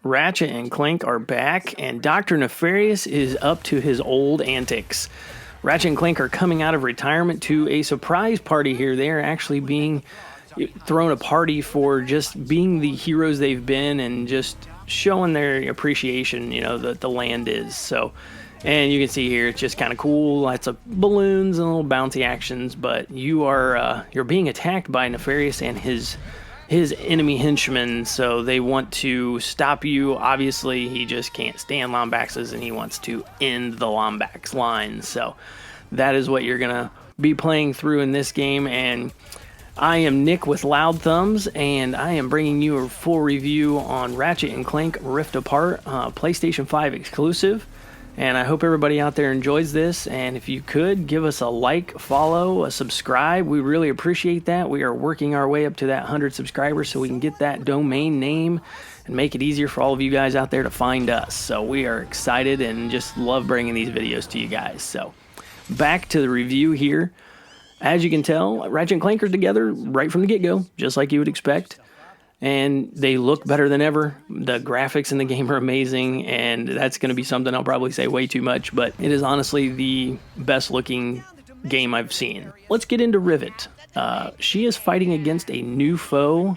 Ratchet and Clank are back, and Dr. Nefarious is up to his old antics. Ratchet and Clank are coming out of retirement to a surprise party here. They are actually being thrown a party for just being the heroes they've been and just showing their appreciation, that the land is. So, and you can see here, it's just kind of cool. Lots of balloons and little bouncy actions, but you're being attacked by Nefarious and his enemy henchmen, so they want to stop you. Obviously, he just can't stand Lombaxes, and he wants to end the Lombax line. So that is what you're going to be playing through in this game, and I am Nick with Loud Thumbs, and I am bringing you a full review on Ratchet and Clank Rift Apart, PlayStation 5 exclusive. And I hope everybody out there enjoys this. And if you could, give us a like, follow, a subscribe. We really appreciate that. We are working our way up to that 100 subscribers so we can get that domain name and make it easier for all of you guys out there to find us. So we are excited and just love bringing these videos to you guys. So back to the review here. As you can tell, Ratchet and Clank are together right from the get-go, just like you would expect. And they look better than ever. The graphics in the game are amazing, and that's going to be something I'll probably say way too much, but it is honestly the best looking game I've seen. Let's get into Rivet. She is fighting against a new foe,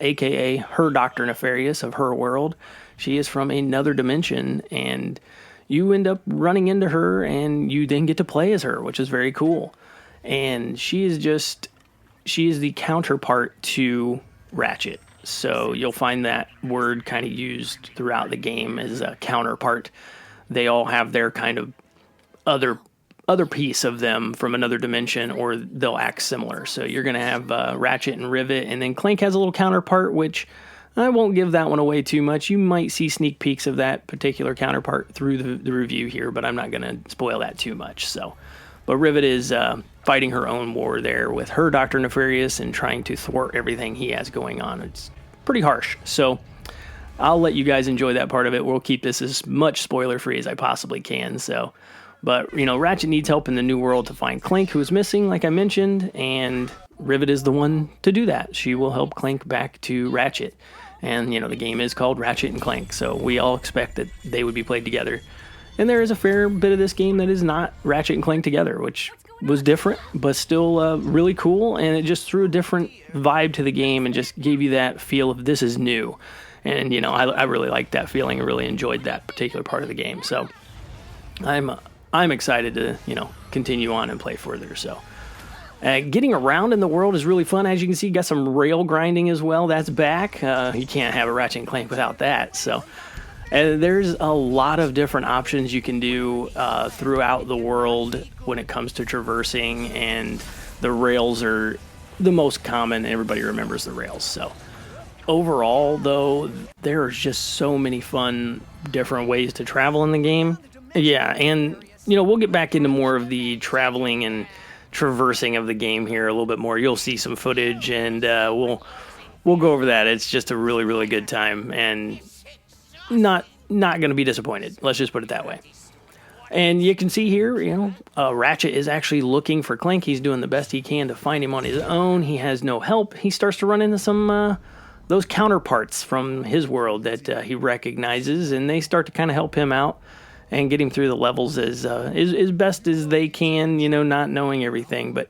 aka her Dr. Nefarious of her world. She is from another dimension, and you end up running into her, and you then get to play as her, which is very cool. And she is the counterpart to Ratchet. So you'll find that word kind of used throughout the game as a counterpart. They all have their kind of other piece of them from another dimension, or they'll act similar. So you're going to have Ratchet and Rivet, and then Clank has a little counterpart, which I won't give that one away too much. You might see sneak peeks of that particular counterpart through the review here, but I'm not going to spoil that too much. But Rivet is fighting her own war there with her Dr. Nefarious and trying to thwart everything he has going on. It's pretty harsh. So I'll let you guys enjoy that part of it. We'll keep this as much spoiler-free as I possibly can. But Ratchet needs help in the new world to find Clank, who is missing, like I mentioned, and Rivet is the one to do that. She will help Clank back to Ratchet. And, the game is called Ratchet and Clank, so we all expect that they would be played together. And there is a fair bit of this game that is not Ratchet and Clank together, which was different, but still really cool. And it just threw a different vibe to the game and just gave you that feel of this is new. And, I really liked that feeling. I really enjoyed that particular part of the game. So I'm excited to, continue on and play further. So getting around in the world is really fun. As you can see, you got some rail grinding as well. That's back. You can't have a Ratchet and Clank without that. So... And there's a lot of different options you can do throughout the world when it comes to traversing, and the rails are the most common. Everybody remembers the rails. So overall, though, there's just so many fun different ways to travel in the game. Yeah, and we'll get back into more of the traveling and traversing of the game here a little bit more. You'll see some footage, and we'll go over that. It's just a really, really good time, and not going to be disappointed. Let's just put it that way. And you can see here, Ratchet is actually looking for Clank. He's doing the best he can to find him on his own. He has no help. He starts to run into some those counterparts from his world that he recognizes, and they start to kind of help him out and get him through the levels as best as they can, not knowing everything. But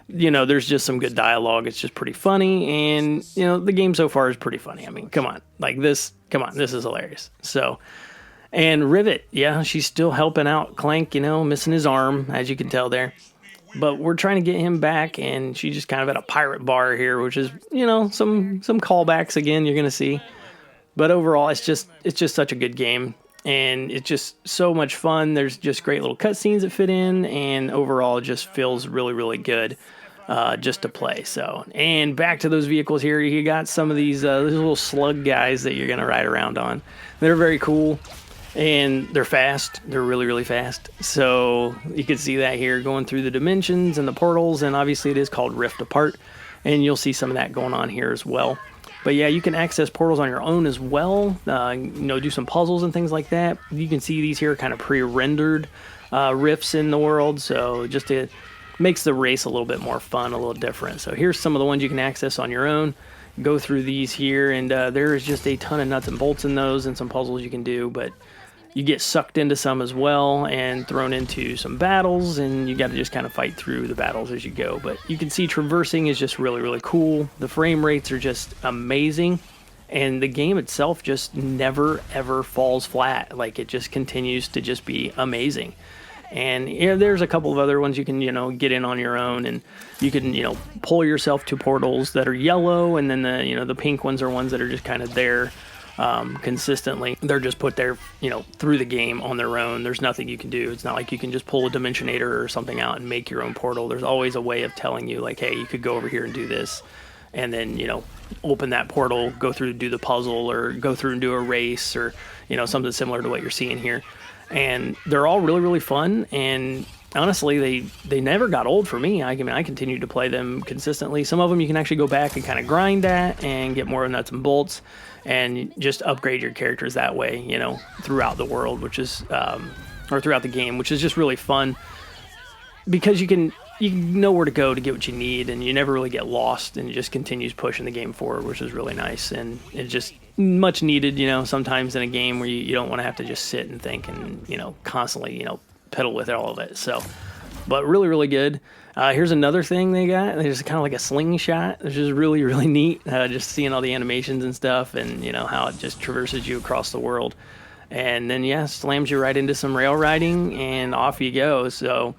there's just some good dialogue. It's just pretty funny, and the game so far is pretty funny. I mean, come on, this is hilarious. So, and Rivet, yeah, she's still helping out Clank, missing his arm, as you can tell there. But we're trying to get him back, and she's just kind of at a pirate bar here, which is, some callbacks again you're gonna see. But overall, it's just such a good game, and it's just so much fun. There's just great little cutscenes that fit in, and overall, it just feels really, really good. Just to play. So, and back to those vehicles here, you got some of these little slug guys that you're going to ride around on. They're very cool, and they're fast. They're really, really fast. So you can see that here going through the dimensions and the portals, and obviously it is called Rift Apart, and you'll see some of that going on here as well. But yeah, you can access portals on your own as well, do some puzzles and things like that. You can see these here kind of pre-rendered rifts in the world, so just to makes the race a little bit more fun, a little different. So here's some of the ones you can access on your own. go through these here, and there is just a ton of nuts and bolts in those and some puzzles you can do, but you get sucked into some as well and thrown into some battles, and you got to just kind of fight through the battles as you go. But you can see traversing is just really, really cool. The frame rates are just amazing, and the game itself just never, ever falls flat. Like, it just continues to just be amazing. And there's a couple of other ones you can, get in on your own, and you can, pull yourself to portals that are yellow, and then the pink ones are ones that are just kind of there consistently. They're just put there, through the game on their own. There's nothing you can do. It's not like you can just pull a Dimensionator or something out and make your own portal. There's always a way of telling you, like, hey, you could go over here and do this, and then, open that portal, go through, do the puzzle, or go through and do a race, or, something similar to what you're seeing here. And they're all really, really fun, and honestly, they never got old for me. I continue to play them consistently. Some of them you can actually go back and kind of grind at and get more nuts and bolts, and just upgrade your characters that way, throughout the world, which is, or throughout the game, which is just really fun, because you know where to go to get what you need, and you never really get lost, and it just continues pushing the game forward, which is really nice, and it's just much needed, sometimes in a game where you don't want to have to just sit and think and, constantly, piddle with all of it. So, but really, really good. Here's another thing they got. There's kind of like a slingshot, which is really, really neat. Just seeing all the animations and stuff, and, how it just traverses you across the world. And then, slams you right into some rail riding, and off you go. So,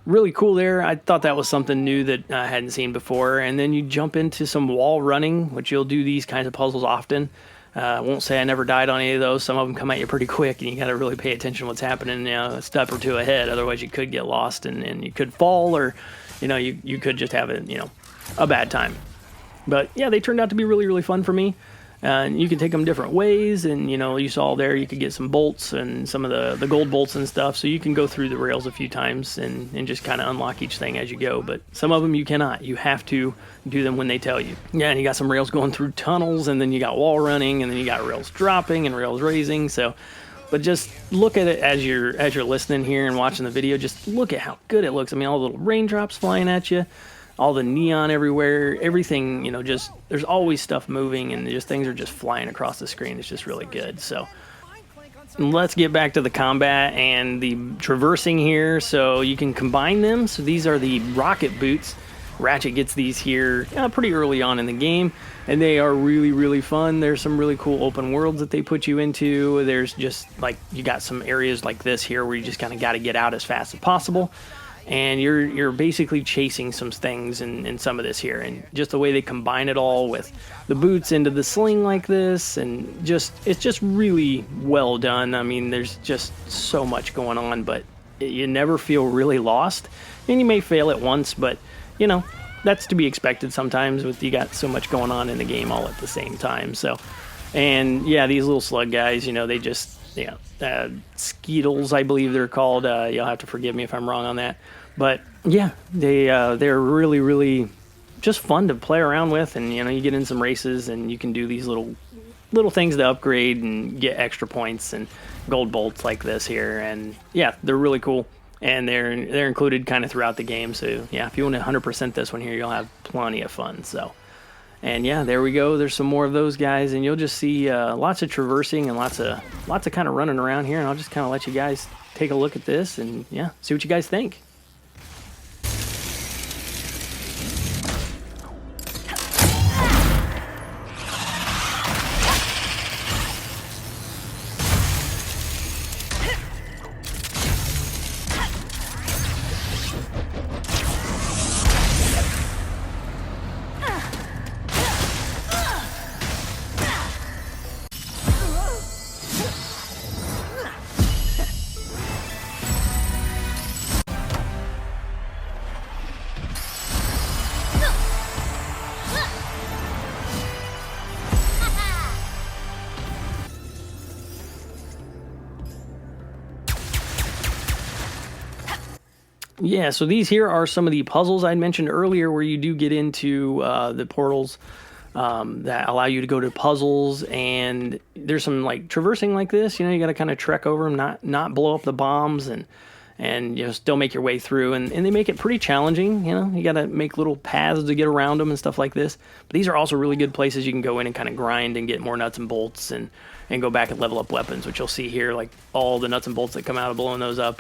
really cool there. I thought that was something new that I hadn't seen before. And then you jump into some wall running, which you'll do these kinds of puzzles often. I won't say I never died on any of those. Some of them come at you pretty quick, and you got to really pay attention to what's happening, a step or two ahead. Otherwise, you could get lost, and you could fall, or, you could just have a bad time. But, yeah, they turned out to be really, really fun for me. And you can take them different ways, and, you saw there you could get some bolts and some of the gold bolts and stuff, so you can go through the rails a few times and just kind of unlock each thing as you go. But some of them you cannot. You have to do them when they tell you. Yeah, and you got some rails going through tunnels, and then you got wall running, and then you got rails dropping and rails raising. So, but just look at it as you're listening here and watching the video. Just look at how good it looks. I mean, all the little raindrops flying at you, all the neon everywhere, everything, just, there's always stuff moving, and just things are just flying across the screen. It's just really good. So let's get back to the combat and the traversing here. So you can combine them. So these are the rocket boots. Ratchet gets these here pretty early on in the game, and they are really, really fun. There's some really cool open worlds that they put you into. There's just, like, you got some areas like this here where you just kind of got to get out as fast as possible. And you're basically chasing some things in some of this here, and just the way they combine it all with the boots into the sling like this, and it's just really well done. I mean, there's just so much going on, but you never feel really lost. And you may fail at once, but that's to be expected sometimes with you got so much going on in the game all at the same time. So, and yeah, these little slug guys, they just Skeetles, I believe they're called. You'll have to forgive me if I'm wrong on that. But yeah, they're really, really just fun to play around with, and you get in some races, and you can do these little things to upgrade and get extra points and gold bolts like this here, and yeah, they're really cool, and they're included kind of throughout the game. So yeah, if you want to 100% this one here, you'll have plenty of fun. So, and yeah, there we go. There's some more of those guys, and you'll just see lots of traversing and lots of kind of running around here, and I'll just kind of let you guys take a look at this and yeah, see what you guys think. Yeah, so these here are some of the puzzles I mentioned earlier where you do get into the portals that allow you to go to puzzles, and there's some like traversing like this, you got to kind of trek over them, not blow up the bombs, and and still make your way through. And they make it pretty challenging. You got to make little paths to get around them and stuff like this. But these are also really good places you can go in and kind of grind and get more nuts and bolts and go back and level up weapons, which you'll see here, like all the nuts and bolts that come out of blowing those up,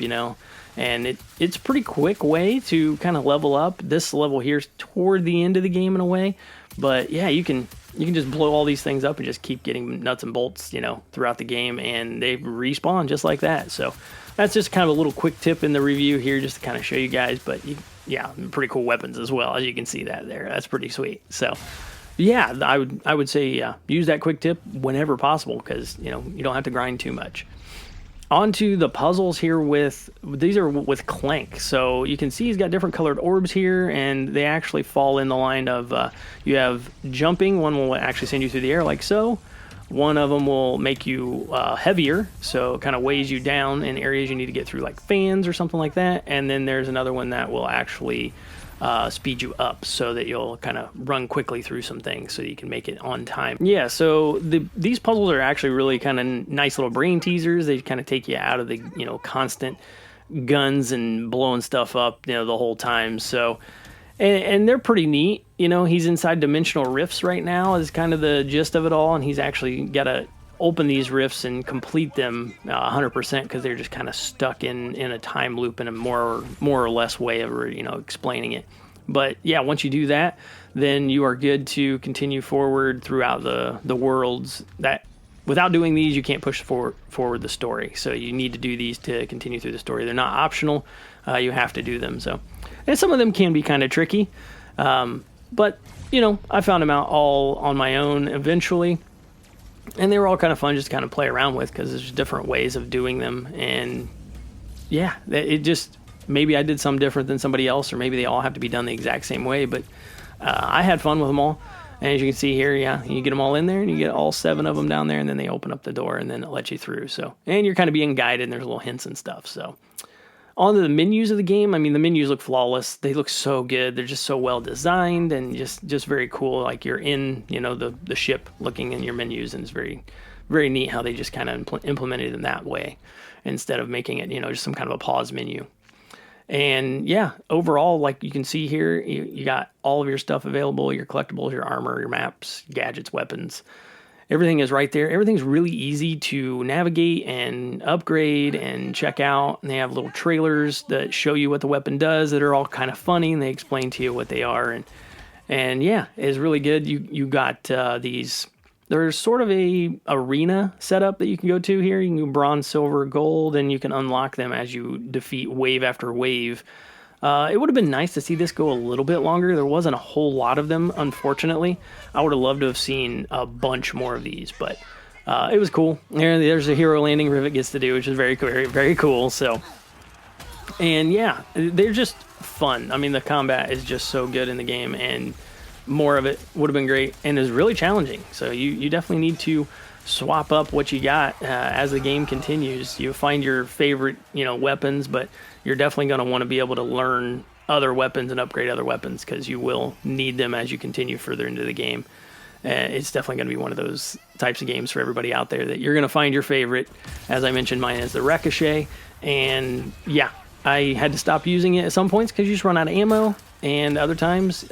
And it's a pretty quick way to kind of level up. This level here is toward the end of the game in a way. But yeah, you can just blow all these things up and just keep getting nuts and bolts, throughout the game, and they respawn just like that. So that's just kind of a little quick tip in the review here, just to kind of show you guys. But yeah, pretty cool weapons as well, as you can see that there. That's pretty sweet. So yeah, I would say use that quick tip whenever possible, because you don't have to grind too much. On to the puzzles here these are with Clank. So you can see he's got different colored orbs here, and they actually fall in the line of, you have jumping. One will actually send you through the air like so. One of them will make you heavier, so it kind of weighs you down in areas you need to get through, like fans or something like that. And then there's another one that will actually speed you up, so that you'll kind of run quickly through some things so that you can make it on time. Yeah, so these puzzles are actually really kind of nice little brain teasers. They kind of take you out of the constant guns and blowing stuff up the whole time. So and they're pretty neat. He's inside dimensional rifts right now is kind of the gist of it all, and he's actually got to open these rifts and complete them 100%, because they're just kind of stuck in a time loop in a more or less way of explaining it. But yeah, once you do that, then you are good to continue forward throughout the worlds. That without doing these, you can't push forward the story. So you need to do these to continue through the story. They're not optional. You have to do them. So, and some of them can be kind of tricky, but I found them out all on my own eventually. And they were all kind of fun just to kind of play around with, because there's different ways of doing them. And yeah, it just, maybe I did some different than somebody else, or maybe they all have to be done the exact same way. But I had fun with them all. And as you can see here, yeah, you get them all in there, and you get all 7 of them down there, and then they open up the door, and then it lets you through. So, and you're kind of being guided, and there's little hints and stuff. So on to the menus of the game. I mean, the menus look flawless. They look so good. They're just so well designed and just very cool. Like you're in, the ship looking in your menus, and it's very, very neat how they just kind of implemented them that way instead of making it, just some kind of a pause menu. And yeah, overall, like you can see here, you got all of your stuff available, your collectibles, your armor, your maps, gadgets, weapons. Everything is right there. Everything's really easy to navigate and upgrade and check out. And they have little trailers that show you what the weapon does that are all kind of funny, and they explain to you what they are. And yeah, it's really good. You got these. There's sort of a arena setup that you can go to here. You can go bronze, silver, gold, and you can unlock them as you defeat wave after wave. It would have been nice to see this go a little bit longer. There wasn't a whole lot of them, unfortunately. I would have loved to have seen a bunch more of these, but it was cool. There's a hero landing Rivet gets to do, which is very, very, very cool. So, and yeah, they're just fun. I mean, the combat is just so good in the game, and more of it would have been great, and is really challenging. So you definitely need to swap up what you got as the game continues. You find your favorite, weapons, but you're definitely going to want to be able to learn other weapons and upgrade other weapons, because you will need them as you continue further into the game. It's definitely going to be one of those types of games for everybody out there that you're going to find your favorite. As I mentioned, mine is the Ricochet, and yeah, I had to stop using it at some points because you just run out of ammo, and other times,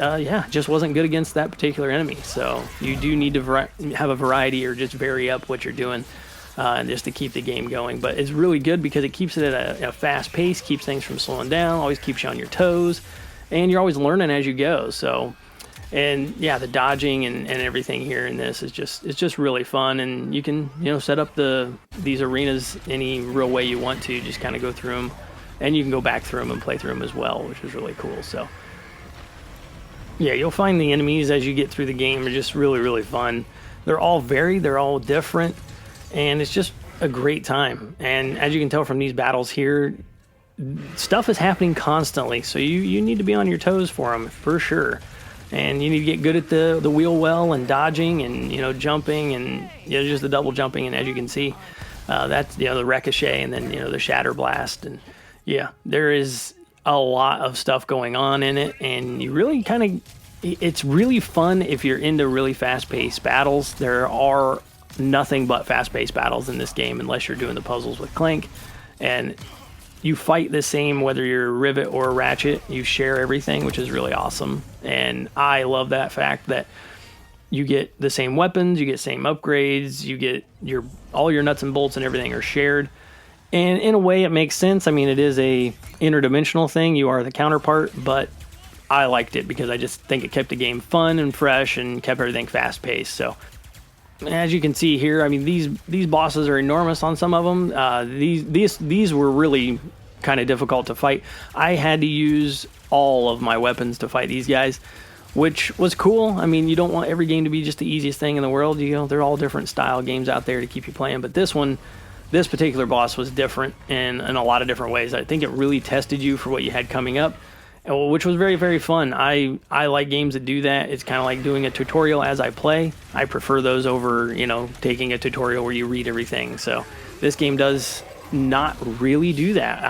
just wasn't good against that particular enemy. So you do need to have a variety, or just vary up what you're doing, just to keep the game going. But it's really good because it keeps it at a fast pace, keeps things from slowing down, always keeps you on your toes, and you're always learning as you go. So, and yeah, the dodging and everything here in this is just really fun. And you can set up these arenas any real way you want to, just kind of go through them, and you can go back through them and play through them as well, which is really cool. So yeah, you'll find the enemies as you get through the game are just really, really fun. They're all varied, they're all different, and it's just a great time. And as you can tell from these battles here, stuff is happening constantly, so you need to be on your toes for them for sure. And you need to get good at the wheel well and dodging and jumping and just the double jumping. And as you can see, that's the Ricochet, and then the Shatter Blast, and yeah, there is a lot of stuff going on in it, and you really it's really fun if you're into really fast-paced battles. There are nothing but fast-paced battles in this game unless you're doing the puzzles with Clank, and you fight the same whether you're a Rivet or a Ratchet. You share everything, which is really awesome. And I love that fact that you get the same weapons, you get same upgrades, you get all your nuts and bolts and everything are shared. And in a way, it makes sense. I mean, it is a interdimensional thing. You are the counterpart, but I liked it because I just think it kept the game fun and fresh and kept everything fast paced. So, as you can see here, I mean, these bosses are enormous on some of them. These were really kind of difficult to fight. I had to use all of my weapons to fight these guys, which was cool. I mean, you don't want every game to be just the easiest thing in the world. You know, they're all different style games out there to keep you playing. But this particular boss was different in a lot of different ways. I think it really tested you for what you had coming up, which was very, very fun. I like games that do that. It's kind of like doing a tutorial as I play. I prefer those over, taking a tutorial where you read everything. So this game does not really do that.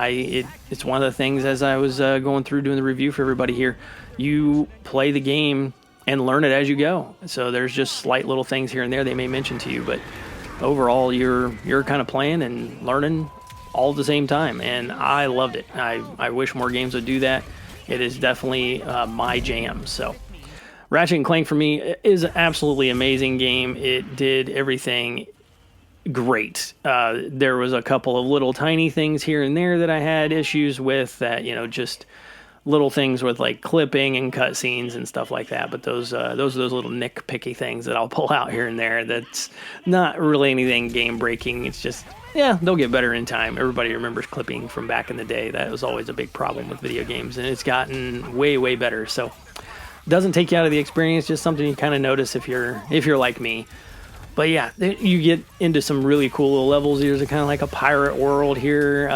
It's one of the things as I was going through doing the review for everybody here. You play the game and learn it as you go. So there's just slight little things here and there they may mention to you, but overall you're kind of playing and learning all at the same time, and I loved it. I wish more games would do that. It is definitely my jam. So Ratchet and Clank for me is an absolutely amazing game. It did everything great. There was a couple of little tiny things here and there that I had issues with, that just little things with like clipping and cutscenes and stuff like that. But those are those little nitpicky things that I'll pull out here and there. That's not really anything game breaking. It's just, they'll get better in time. Everybody remembers clipping from back in the day. That was always a big problem with video games, and it's gotten way, way better. So doesn't take you out of the experience, just something you kind of notice if you're like me. But yeah, you get into some really cool little levels. There's kind of like a pirate world here.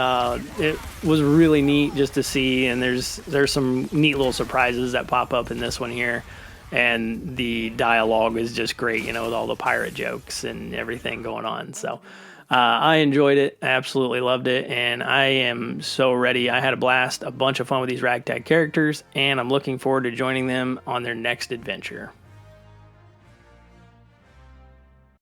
It was really neat just to see, and there's some neat little surprises that pop up in this one here. And the dialogue is just great, with all the pirate jokes and everything going on. So I enjoyed it, absolutely loved it, and I am so ready. I had a blast, a bunch of fun with these ragtag characters, and I'm looking forward to joining them on their next adventure.